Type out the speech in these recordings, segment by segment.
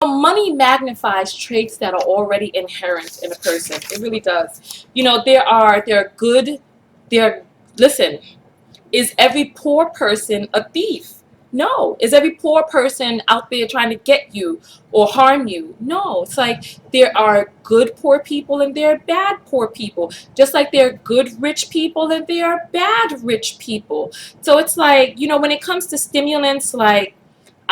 Money magnifies traits that are already inherent in a person. It really does. You know, they're good, they're, listen, is every poor person a thief? No. Is every poor person out there trying to get you or harm you? No. It's like there are good poor people and there are bad poor people. Just like there are good rich people and there are bad rich people. So it's like, you know, when it comes to stimulants like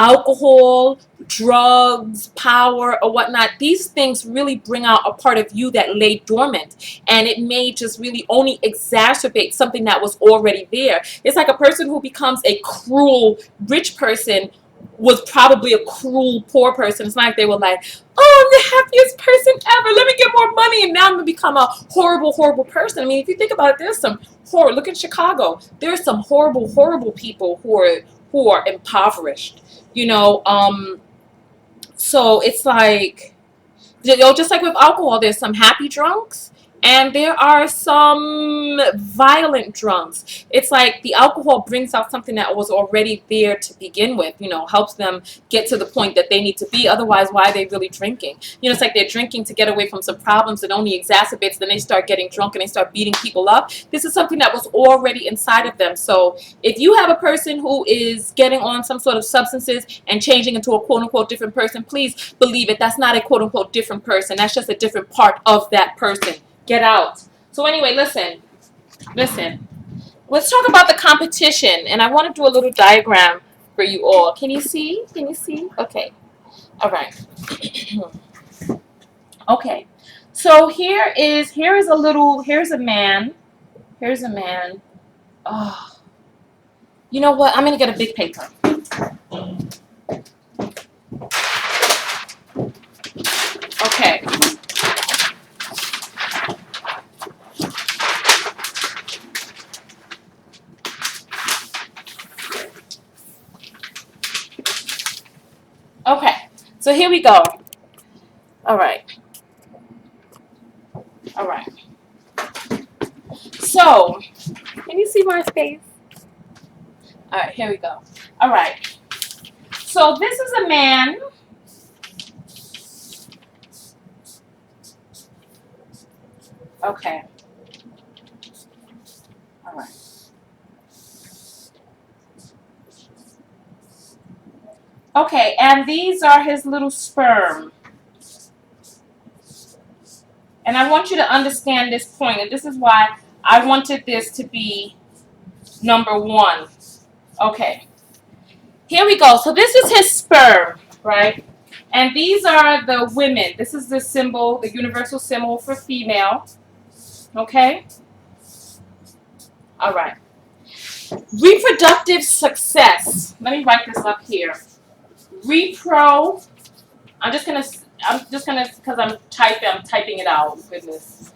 alcohol, drugs, power, or whatnot, these things really bring out a part of you that lay dormant. And it may just really only exacerbate something that was already there. It's like a person who becomes a cruel rich person was probably a cruel poor person. It's not like they were like, oh, I'm the happiest person ever. Let me get more money. And now I'm going to become a horrible, horrible person. I mean, if you think about it, there's some horror. Look at Chicago. There's some horrible, horrible people who are impoverished. You know, so it's like, you know, just like with alcohol, there's some happy drunks and there are some violent drunks. It's like the alcohol brings out something that was already there to begin with, you know, helps them get to the point that they need to be. Otherwise, why are they really drinking? You know, it's like they're drinking to get away from some problems that only exacerbates. Then they start getting drunk and they start beating people up. This is something that was already inside of them. So if you have a person who is getting on some sort of substances and changing into a quote-unquote different person, please believe it. That's not a quote-unquote different person. That's just a different part of that person. Get out. So anyway, listen. Let's talk about the competition. And I want to do a little diagram for you all. Can you see? Can you see? Okay. All right. Okay. So here's a man. Here's a man. Oh. You know what? I'm going to get a big paper. Okay. Okay. So here we go. All right. All right. So, can you see my face? All right, here we go. All right. So this is a man. Okay. All right. Okay, and these are his little sperm. And I want you to understand this point, and this is why I wanted this to be number 1. Okay. Here we go. So this is his sperm, right? And these are the women. This is the symbol, the universal symbol for female. Okay? All right. Reproductive success. Let me write this up here. I'm just gonna, because I'm typing it out. Goodness.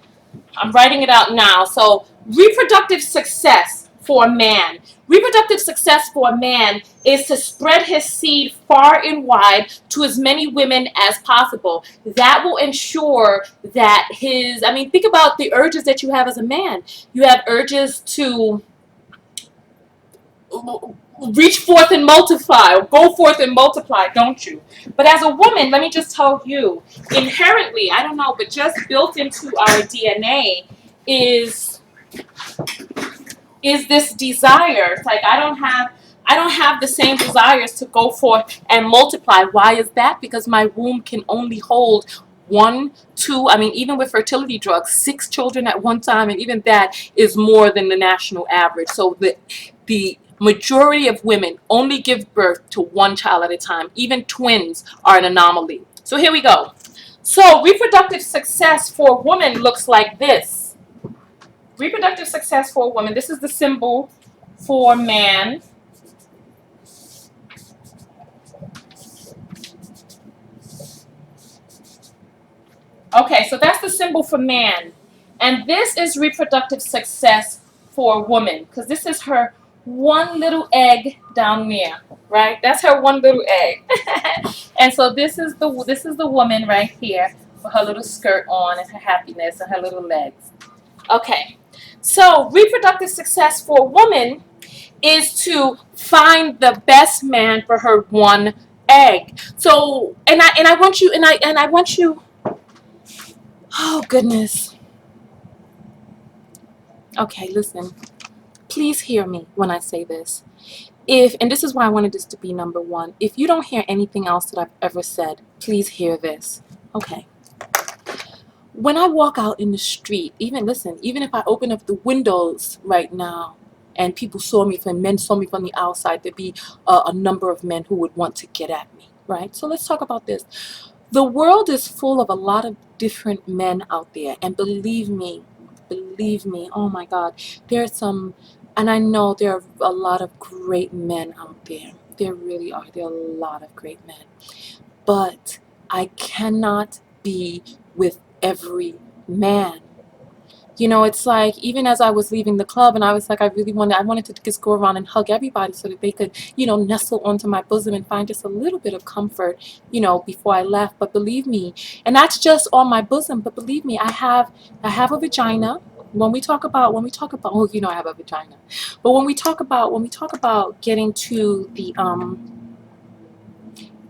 I'm writing it out now. So, reproductive success for a man. Reproductive success for a man is to spread his seed far and wide to as many women as possible. That will ensure that think about the urges that you have as a man. You have urges to reach forth and multiply, or go forth and multiply, don't you? But as a woman, let me just tell you, inherently, I don't know, but just built into our DNA is this desire. It's like I don't have the same desires to go forth and multiply. Why is that? Because my womb can only hold 1, 2, even with fertility drugs, 6 children at one time, and even that is more than the national average. So the majority of women only give birth to 1 child at a time. Even twins are an anomaly. So here we go. So reproductive success for a woman looks like this. Reproductive success for a woman. This is the symbol for man. Okay, so that's the symbol for man. And this is reproductive success for a woman, because this is her one little egg down there, right? That's her one little egg. And so this is the woman right here with her little skirt on and her happiness and her little legs. Okay, so reproductive success for a woman is to find the best man for her one egg. So and I want you and I want you. Oh goodness. Okay, listen. Please hear me when I say this. If, and this is why I wanted this to be number one, if you don't hear anything else that I've ever said, please hear this. Okay. When I walk out in the street, even, listen, even if I open up the windows right now and people saw me from, men saw me from the outside, there'd be a number of men who would want to get at me, right? So let's talk about this. The world is full of a lot of different men out there, and believe me, oh my God, there are some, and I know there are a lot of great men out there. There really are. There are a lot of great men. But I cannot be with every man. You know, it's like, even as I was leaving the club, and I was like, I wanted to just go around and hug everybody so that they could, you know, nestle onto my bosom and find just a little bit of comfort, you know, before I left. But believe me, and that's just on my bosom, but believe me, I have a vagina. Oh, you know, I have a vagina. But when we talk about getting to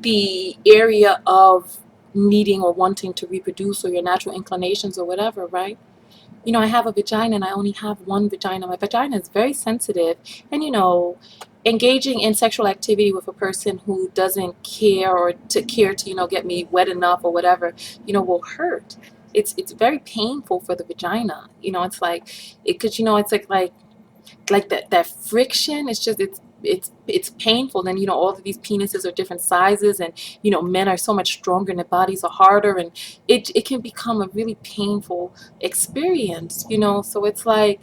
the area of needing or wanting to reproduce, or your natural inclinations or whatever, right? You know, I have a vagina and I only have one vagina. My vagina is very sensitive, and you know, engaging in sexual activity with a person who doesn't care or to care to, you know, get me wet enough or whatever, you know, will hurt. It's very painful for the vagina. You know, it's like it, because you know, it's like that friction. It's just it's painful. And you know, all of these penises are different sizes, and you know, men are so much stronger and their bodies are harder, and it can become a really painful experience, you know. So it's like,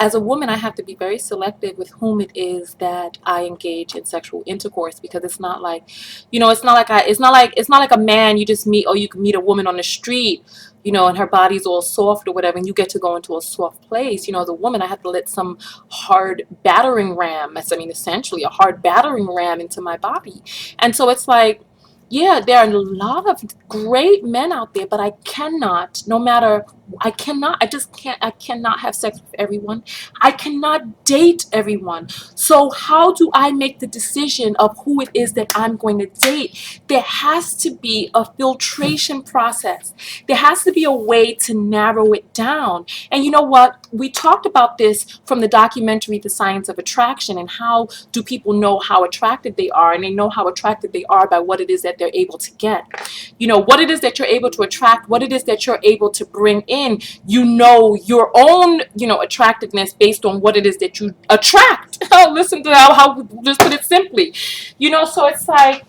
as a woman, I have to be very selective with whom it is that I engage in sexual intercourse, because it's not like, you know, it's not like a man you just meet, or you can meet a woman on the street, you know, and her body's all soft or whatever, and you get to go into a soft place. You know, as a woman, I have to let some hard battering ram, I mean, essentially a hard battering ram into my body. And so it's like, yeah, there are a lot of great men out there, but I cannot, no matter, I just can't, I cannot have sex with everyone. I cannot date everyone. So how do I make the decision of who it is that I'm going to date? There has to be a filtration process. There has to be a way to narrow it down. And you know what? We talked about this from the documentary, The Science of Attraction, and how do people know how attracted they are? And they know how attracted they are by what it is that they're able to get. You know, what it is that you're able to attract, what it is that you're able to bring in. You know your own, you know, attractiveness based on what it is that you attract. Listen to how just put it simply. You know, so it's like,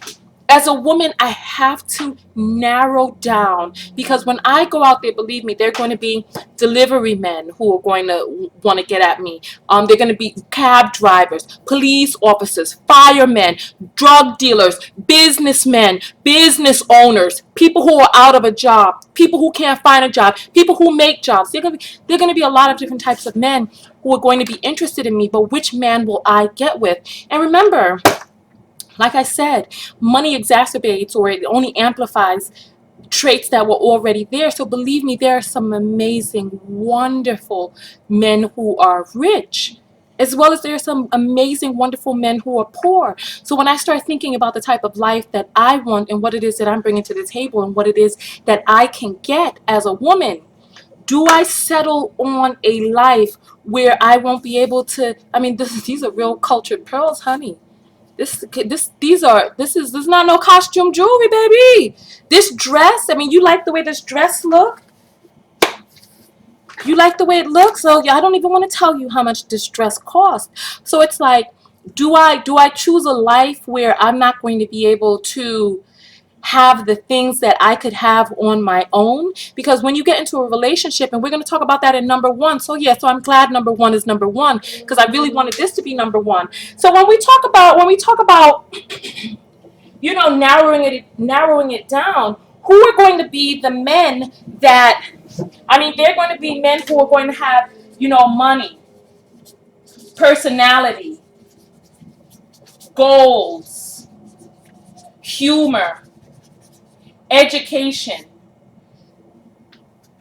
as a woman, I have to narrow down, because when I go out there, believe me, there are going to be delivery men who are going to want to get at me. They're going to be cab drivers, police officers, firemen, drug dealers, businessmen, business owners, people who are out of a job, people who can't find a job, people who make jobs. There are going to be a lot of different types of men who are going to be interested in me, but which man will I get with? And remember, like I said, money exacerbates, or it only amplifies traits that were already there. So believe me, there are some amazing, wonderful men who are rich, as well as there are some amazing, wonderful men who are poor. So when I start thinking about the type of life that I want, and what it is that I'm bringing to the table, and what it is that I can get as a woman, do I settle on a life where I won't be able to, I mean, these are real cultured pearls, honey. This is not no costume jewelry, baby. This dress, I mean, you like the way this dress look? You like the way it looks? So yeah, I don't even want to tell you how much this dress cost. So it's like, do I choose a life where I'm not going to be able to have the things that I could have on my own? Because when you get into a relationship, and we're going to talk about that in number one. So yeah, so I'm glad number one is number one, because I really wanted this to be number one. So when we talk about you know, narrowing it down, who are going to be the men that, I mean, they're going to be men who are going to have, you know, money, personality, goals, humor, education,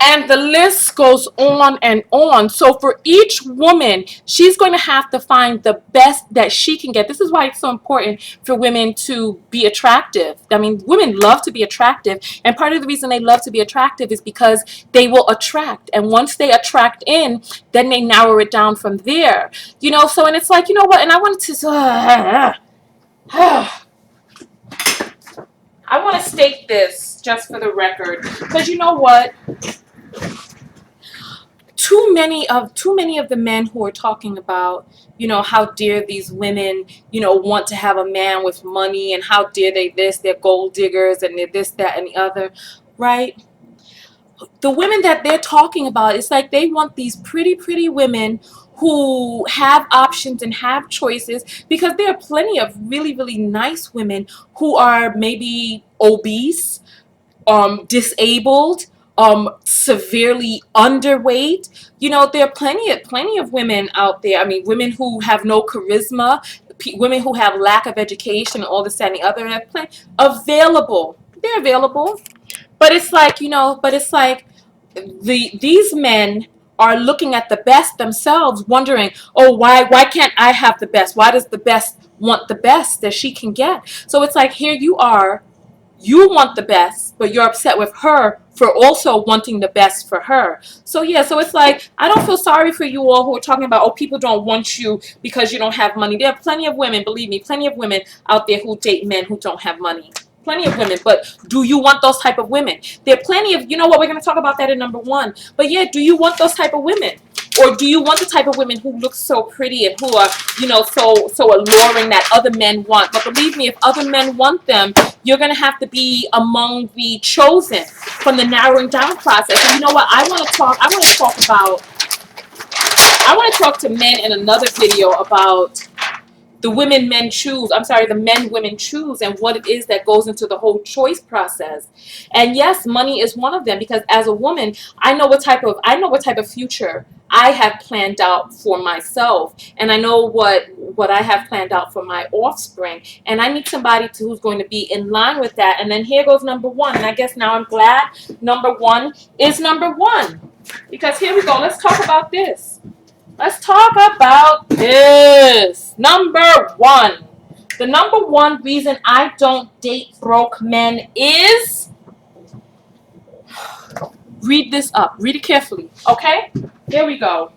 And the list goes on and on. So for each woman, she's going to have to find the best that she can get. This is why it's so important for women to be attractive. I mean, women love to be attractive. And part of the reason they love to be attractive is because they will attract. And once they attract in, then they narrow it down from there. You know, so, and it's like, you know what? And I wanted to, I want to state this just for the record. Because you know what? Too many of the men who are talking about, you know, how dare these women, you know, want to have a man with money, and how dare they this, they're gold diggers, and they're this, that, and the other, right? The women that they're talking about, it's like they want these pretty women who have options and have choices, because there are plenty of really nice women who are maybe obese, disabled, severely underweight. You know, there are plenty of women out there. I mean, women who have no charisma, women who have lack of education, all this, that, and the other. Have plenty available. They're available, but it's like, you know, but it's like these men are looking at the best themselves, wondering, oh, why can't I have the best? Why does the best want the best that she can get? So it's like, here you are. You want the best, but you're upset with her for also wanting the best for her. So yeah, so it's like, I don't feel sorry for you all who are talking about, oh, people don't want you because you don't have money. There are plenty of women, believe me, plenty of women out there who date men who don't have money. Plenty of women, but do you want those type of women? There are plenty of, you know what, we're going to talk about that in number one. But yeah, do you want those type of women? Or do you want the type of women who look so pretty and who are, you know, so alluring that other men want? But believe me, if other men want them, you're going to have to be among the chosen from the narrowing down process. And you know what? I want to talk to men in another video about the women men choose, I'm sorry, the men women choose, and what it is that goes into the whole choice process. And yes, money is one of them, because as a woman, I know what type of future I have planned out for myself, and I know what I have planned out for my offspring, and I need somebody who's going to be in line with that. And then here goes number one, and I guess now I'm glad number one is number one, because here we go. Let's talk about this. Let's talk about this. Number one. The number one reason I don't date broke men is... Read this up. Read it carefully. Okay? Here we go.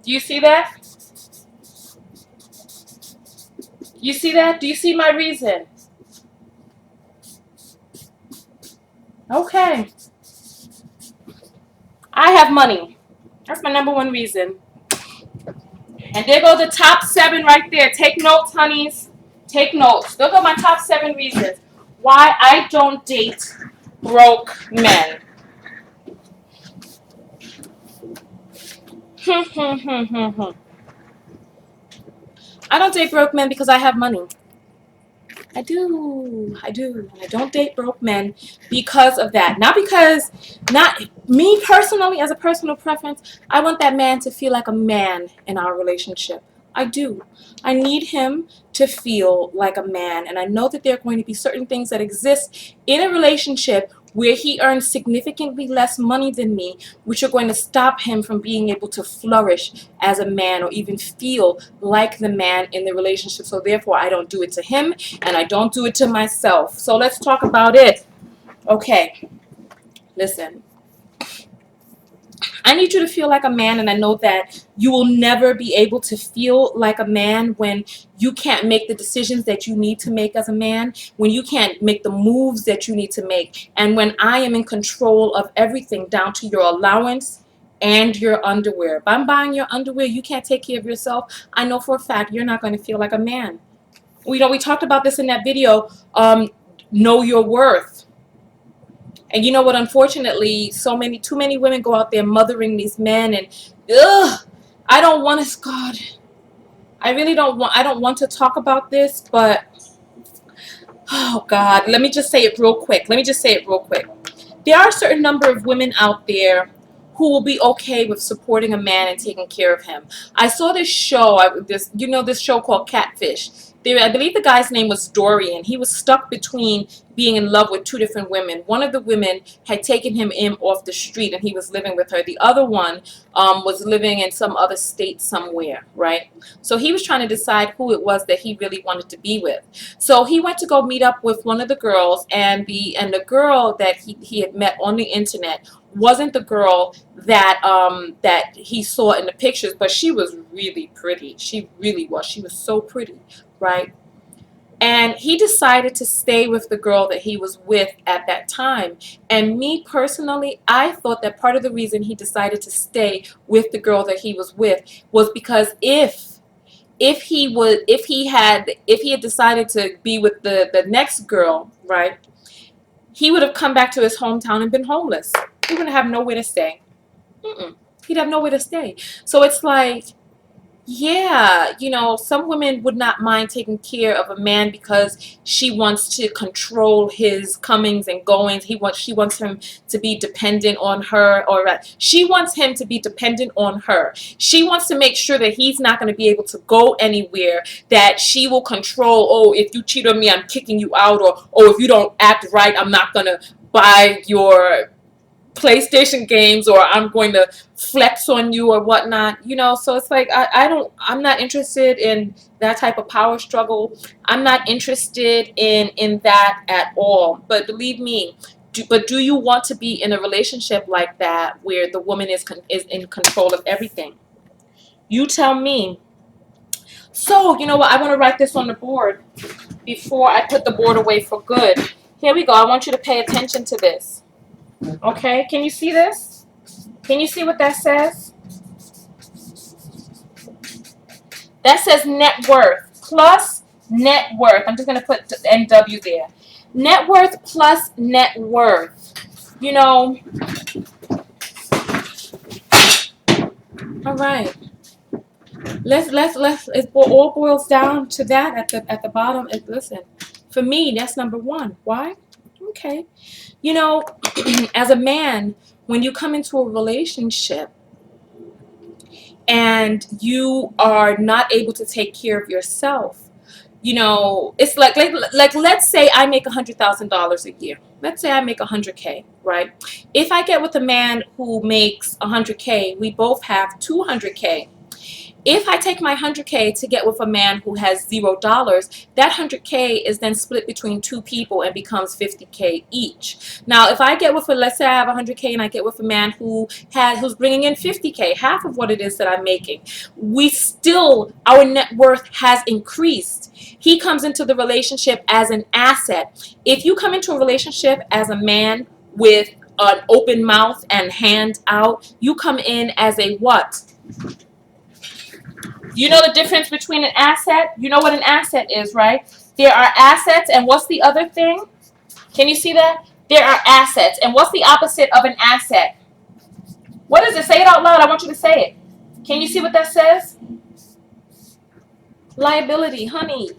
Do you see that? You see that? Do you see my reason? Okay. I have money. That's my number one reason. And there go the top 7 right there. Take notes, honeys. Take notes. Those are my top 7 reasons why I don't date broke men. I don't date broke men because I have money. I do. I don't date broke men because of that. Not me personally, as a personal preference, I want that man to feel like a man in our relationship. I do. I need him to feel like a man. And I know that there are going to be certain things that exist in a relationship where he earns significantly less money than me, which are going to stop him from being able to flourish as a man or even feel like the man in the relationship. So therefore, I don't do it to him, and I don't do it to myself. So let's talk about it. Okay, listen. I need you to feel like a man, and I know that you will never be able to feel like a man when you can't make the decisions that you need to make as a man, when you can't make the moves that you need to make, and when I am in control of everything down to your allowance and your underwear. If I'm buying your underwear, you can't take care of yourself, I know for a fact you're not going to feel like a man. We talked about this in that video, know your worth. And you know what, unfortunately, too many women go out there mothering these men, and I don't want to, God, I don't want to talk about this, but oh God, let me just say it real quick. There are a certain number of women out there who will be okay with supporting a man and taking care of him. I saw this show, this show called Catfish. I believe the guy's name was Dorian. He was stuck between being in love with two different women. One of the women had taken him in off the street and he was living with her. The other one was living in some other state somewhere, right? So he was trying to decide who it was that he really wanted to be with. So he went to go meet up with one of the girls, and the girl that he had met on the internet wasn't the girl that that he saw in the pictures, but she was really pretty. She really was. She was so pretty, right? And he decided to stay with the girl that he was with at that time. And me personally, I thought that part of the reason he decided to stay with the girl that he was with was because if he had decided to be with the next girl, right, he would have come back to his hometown and been homeless. He wouldn't have nowhere to stay. He'd have nowhere to stay. So it's like, yeah, you know, some women would not mind taking care of a man because she wants to control his comings and goings. She wants him to be dependent on her, or she wants him to be dependent on her. She wants to make sure that he's not going to be able to go anywhere, that she will control, oh, if you cheat on me, I'm kicking you out, or oh, if you don't act right, I'm not going to buy your PlayStation games, or I'm going to flex on you or whatnot, you know. So it's like I'm not interested in that type of power struggle. I'm not interested in that at all. But believe me, do you want to be in a relationship like that where the woman is in control of everything? You tell me. So you know what, I want to write this on the board before I put the board away for good. Here we go. I want you to pay attention to this. Okay, can you see this? Can you see what that says? That says net worth plus net worth. I'm just going to put NW there. Net worth plus net worth. You know, all right. It all boils down to that at the bottom. Listen, for me, that's number one. Why? Okay. You know, as a man, when you come into a relationship and you are not able to take care of yourself, you know, it's like let's say I make $100,000 a year. Let's say I make 100K, right? If I get with a man who makes 100K, we both have 200K. If I take my 100K to get with a man who has $0, that 100K is then split between two people and becomes 50K each. Now, if I get with let's say I have 100K and I get with a man who's bringing in 50K, half of what it is that I'm making, our net worth has increased. He comes into the relationship as an asset. If you come into a relationship as a man with an open mouth and hand out, you come in as a what? You know the difference between an asset? You know what an asset is, right? There are assets, and what's the other thing? Can you see that? There are assets, and what's the opposite of an asset? What is it? Say it out loud. I want you to say it. Can you see what that says? Liability, honey.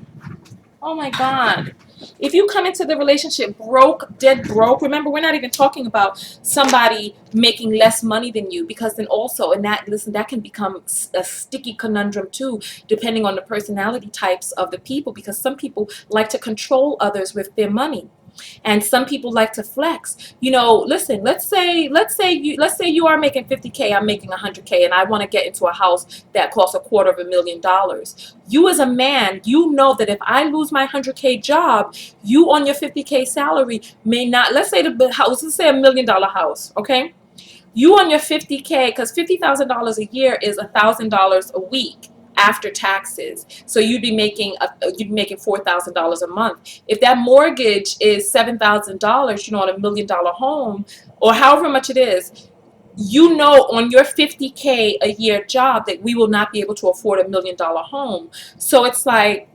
Oh my God. If you come into the relationship broke, dead broke, remember, we're not even talking about somebody making less money than you, because then also, and that can become a sticky conundrum too, depending on the personality types of the people, because some people like to control others with their money. And some people like to flex. You know, listen, let's say you are making 50K, I'm making 100K, and I want to get into a house that costs $250,000. You as a man, you know that if I lose my 100K job, you on your 50K salary may not, let's say the house, let's say $1 million house, okay? You on your 50K, because $50,000 a year is $1,000 a week after taxes. So you'd be making $4,000 a month. If that mortgage is $7,000, you know, on $1 million home, or however much it is, you know, on your 50K a year job that we will not be able to afford $1 million home. So it's like,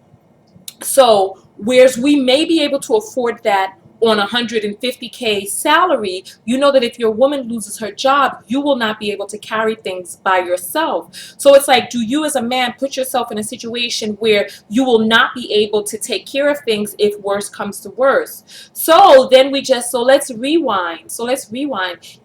so whereas we may be able to afford that on 150K salary, you know that if your woman loses her job, you will not be able to carry things by yourself. So it's like, do you as a man put yourself in a situation where you will not be able to take care of things if worse comes to worse? So then let's rewind.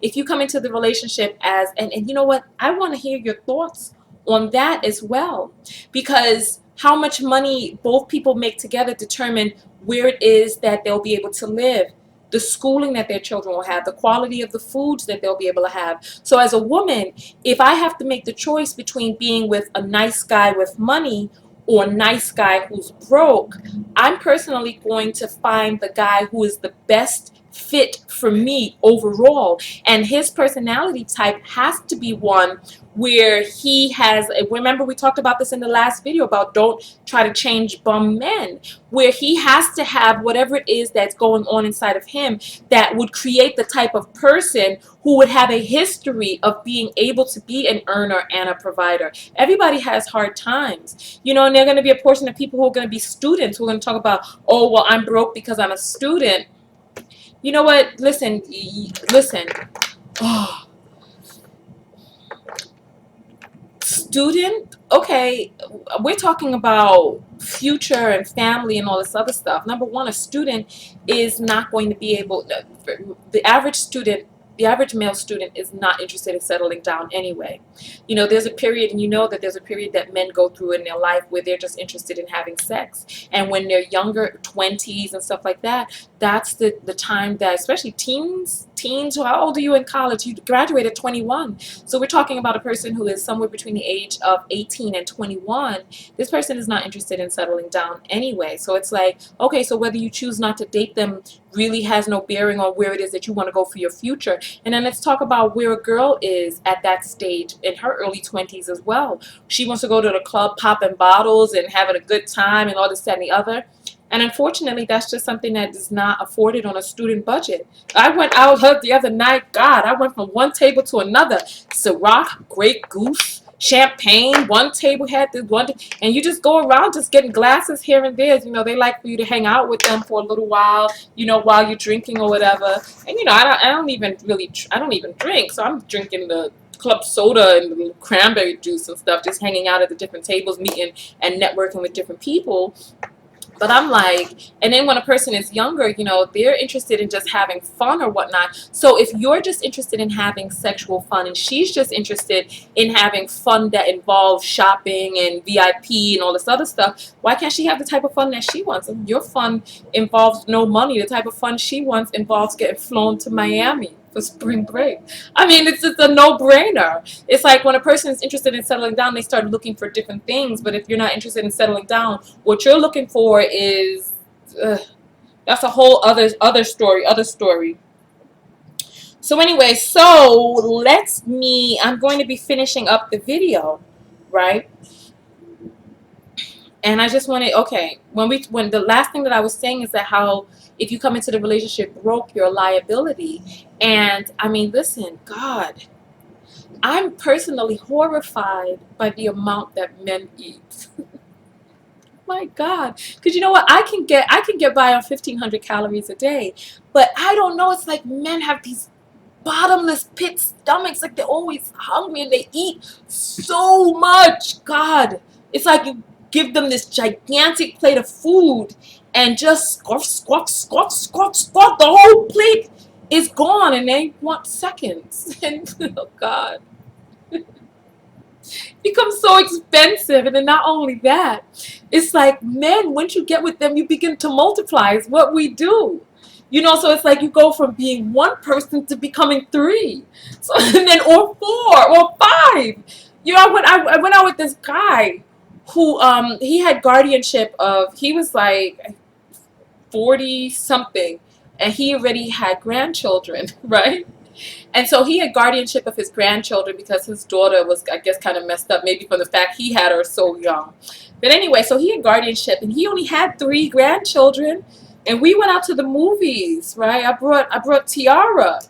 If you come into the relationship as, and you know what, I want to hear your thoughts on that as well, because How much money both people make together determine where it is that they'll be able to live, the schooling that their children will have, the quality of the foods that they'll be able to have. So as a woman, if I have to make the choice between being with a nice guy with money or a nice guy who's broke, I'm personally going to find the guy who is the best fit for me overall. And his personality type has to be one where he has, remember we talked about this in the last video about don't try to change bum men, where he has to have whatever it is that's going on inside of him that would create the type of person who would have a history of being able to be an earner and a provider. Everybody has hard times, you know, and there are going to be a portion of people who are going to be students who are going to talk about, oh, well, I'm broke because I'm a student. You know what? Listen. Oh, student, okay, we're talking about future and family and all this other stuff. Number one, a student is not going to be able, the average student, the average male student is not interested in settling down anyway. You know, there's a period, and you know that there's a period that men go through in their life where they're just interested in having sex. And when they're younger, 20s and stuff like that, that's the time that, especially teens, how old are you in college? You graduate at 21. So we're talking about a person who is somewhere between the age of 18 and 21. This person is not interested in settling down anyway. So it's like, okay, so whether you choose not to date them really has no bearing on where it is that you want to go for your future. And then let's talk about where a girl is at that stage in her early 20s as well. She wants to go to the club popping bottles and having a good time and all this, that, and the other. And unfortunately, that's just something that is not afforded on a student budget. I went out the other night. God, I went from one table to another. Ciroc, Grey Goose, champagne. One table had this one. And you just go around just getting glasses here and there. You know, they like for you to hang out with them for a little while, you know, while you're drinking or whatever. And, you know, I don't even drink. So I'm drinking the club soda and the cranberry juice and stuff, just hanging out at the different tables, meeting and networking with different people. But I'm like, and then when a person is younger, you know, they're interested in just having fun or whatnot. So if you're just interested in having sexual fun and she's just interested in having fun that involves shopping and VIP and all this other stuff, why can't she have the type of fun that she wants? And your fun involves no money. The type of fun she wants involves getting flown to Miami for spring break. I mean, it's just a no-brainer. It's like when a person is interested in settling down, they start looking for different things. But if you're not interested in settling down, what you're looking for is that's a whole other story. So anyway, I'm going to be finishing up the video, right? And I just want to, okay, when the last thing that I was saying is that how if you come into the relationship broke, you're a liability. And I mean, listen, God, I'm personally horrified by the amount that men eat. My God, because you know what, I can get by on 1,500 calories a day, but I don't know. It's like men have these bottomless pit stomachs, like they're always hungry and they eat so much. God, it's like you give them this gigantic plate of food and just squawk, the whole plate is gone and they want seconds. And oh God, it becomes so expensive. And then not only that, it's like men, once you get with them, you begin to multiply. It's what we do. You know, so it's like you go from being one person to becoming three. So and then or four or five. You know, I went out with this guy who he had guardianship of, he was like 40 something and he already had grandchildren, right? And so he had guardianship of his grandchildren because his daughter was, I guess, kind of messed up, maybe from the fact he had her so young. But anyway, so he had guardianship and he only had 3 grandchildren. And we went out to the movies, right? I brought Tiara.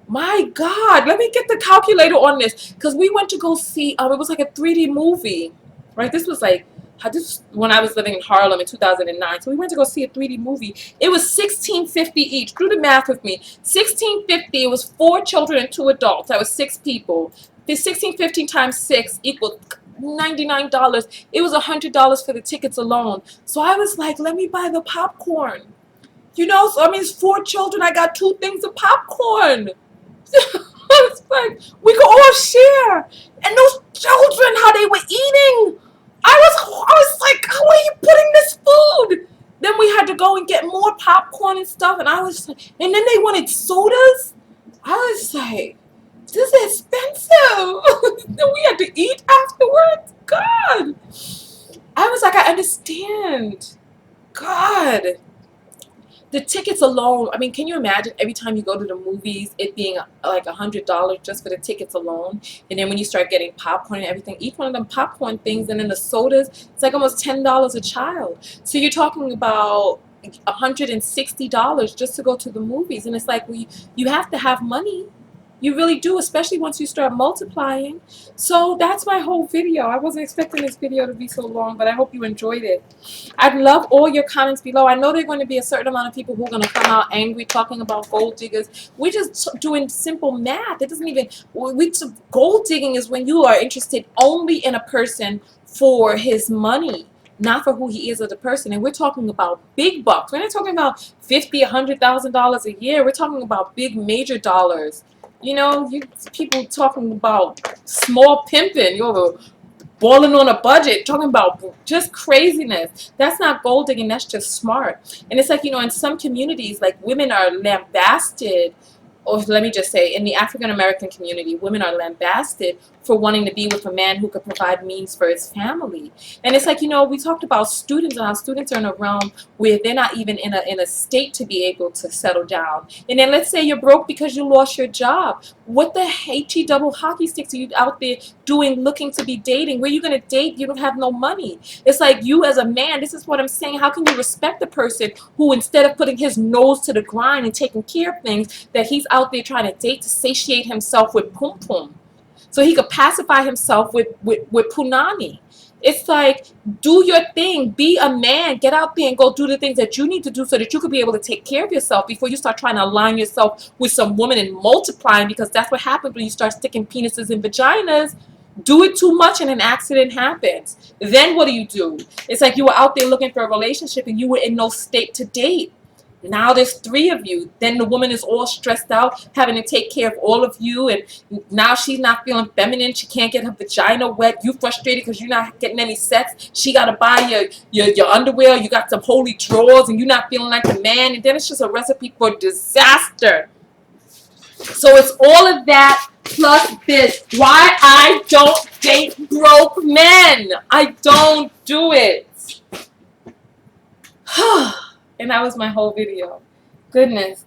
My God, let me get the calculator on this. Because we went to go see, it was like a 3D movie, right? This was when I was living in Harlem in 2009. So we went to go see a 3D movie. It was $16.50 each. Do the math with me. $16.50. It was 4 children and 2 adults. That was 6 people. This $16.50 times 6 equals $99. It was $100 for the tickets alone. So I was like, let me buy the popcorn. You know, so I mean, it's 4 children. I got 2 things of popcorn. It's like we could all share. And those children, how they were eating. I was like, how are you putting this food? Then we had to go and get more popcorn and stuff, and I was like, and then they wanted sodas. I was like, this is expensive. Then we had to eat afterwards. God. I was like, I understand. God. The tickets alone, I mean, can you imagine every time you go to the movies, it being like $100 just for the tickets alone? And then when you start getting popcorn and everything, each one of them popcorn things and then the sodas, it's like almost $10 a child. So you're talking about $160 just to go to the movies. And it's like, you have to have money. You really do, especially once you start multiplying. So that's my whole video. I wasn't expecting this video to be so long, but I hope you enjoyed it. I'd love all your comments below. I know there are going to be a certain amount of people who are going to come out angry talking about gold diggers. We're just doing simple math. It doesn't even, gold digging is when you are interested only in a person for his money, not for who he is as a person. And we're talking about big bucks. We're not talking about $50,000, $100,000 a year. We're talking about big major dollars. You know, people talking about small pimping, you're balling on a budget, talking about just craziness. That's not gold digging, that's just smart. And it's like, you know, in some communities, like women are lambasted, or let me just say, in the African American community, women are lambasted for wanting to be with a man who could provide means for his family. And it's like, you know, we talked about students and how students are in a realm where they're not even in a state to be able to settle down. And then let's say you're broke because you lost your job. What the HE double hockey sticks are you out there doing, looking to be dating? Where are you going to date? You don't have no money. It's like, you as a man, this is what I'm saying. How can you respect the person who, instead of putting his nose to the grind and taking care of things, that he's out there trying to date to satiate himself with pum pum, so he could pacify himself with punani? It's like, do your thing, be a man, get out there and go do the things that you need to do so that you could be able to take care of yourself before you start trying to align yourself with some woman and multiplying, because that's what happens when you start sticking penises in vaginas. Do it too much and an accident happens. Then what do? It's like you were out there looking for a relationship and you were in no state to date. Now there's 3 of you. Then the woman is all stressed out, having to take care of all of you, and now she's not feeling feminine. She can't get her vagina wet. You frustrated because you're not getting any sex. She got to buy your underwear. You got some holy drawers, and you're not feeling like a man. And then it's just a recipe for disaster. So it's all of that plus this. Why I don't date broke men. I don't do it. And that was my whole video. Goodness.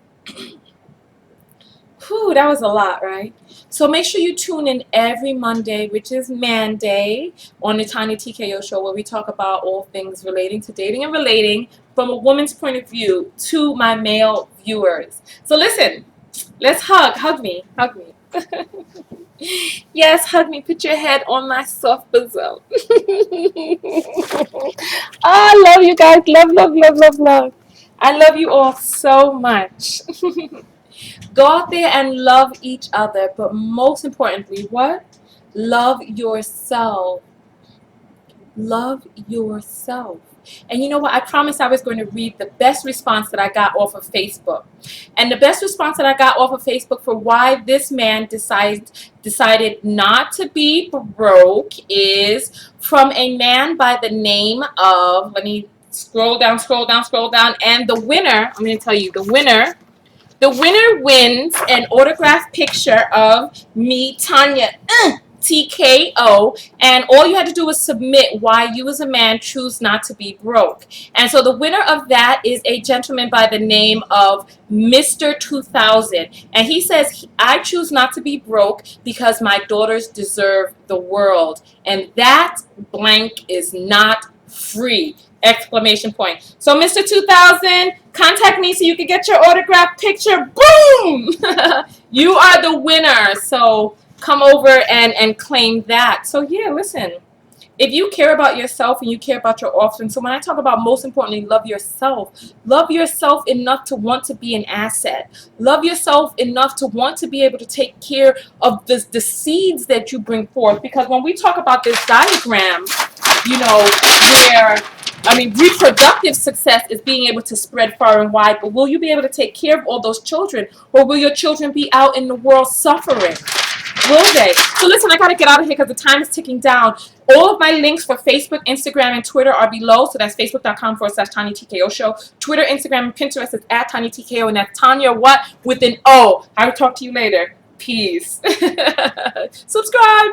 Whew, that was a lot, right? So make sure you tune in every Monday, which is ManDay, on the Tiny TKO show, where we talk about all things relating to dating and relating from a woman's point of view to my male viewers. So listen, let's hug. Hug me. Hug me. Yes, hug me. Put your head on my soft bosom. Oh, I love you guys. Love, love, love, love, love. I love you all so much. Go out there and love each other, but most importantly, what? Love yourself. Love yourself. And you know what? I promised I was going to read the best response that I got off of Facebook. And the best response that I got off of Facebook for why this man decided not to be broke is from a man by the name of, let me scroll down, and the winner, I'm going to tell you, the winner wins an autographed picture of me, Tanya, TKO, and all you had to do was submit why you as a man choose not to be broke. And so the winner of that is a gentleman by the name of Mr. 2000, and he says, I choose not to be broke because my daughters deserve the world, and that blank is not free! Exclamation point. So Mr. 2000, contact me so you can get your autographed picture. Boom! You are the winner. So come over and claim that. So yeah, listen, if you care about yourself and you care about your offspring, so when I talk about most importantly, love yourself enough to want to be an asset. Love yourself enough to want to be able to take care of the seeds that you bring forth. Because when we talk about this diagram, you know, where, I mean, reproductive success is being able to spread far and wide, but will you be able to take care of all those children, or will your children be out in the world suffering? Will they? So listen, I gotta get out of here because the time is ticking down. All of my links for Facebook, Instagram, and Twitter are below. So that's facebook.com/TanyaTKO show. Twitter, Instagram, and Pinterest is @TanyaTKO, and that's Tanya what with an O. I will talk to you later. Peace. Subscribe.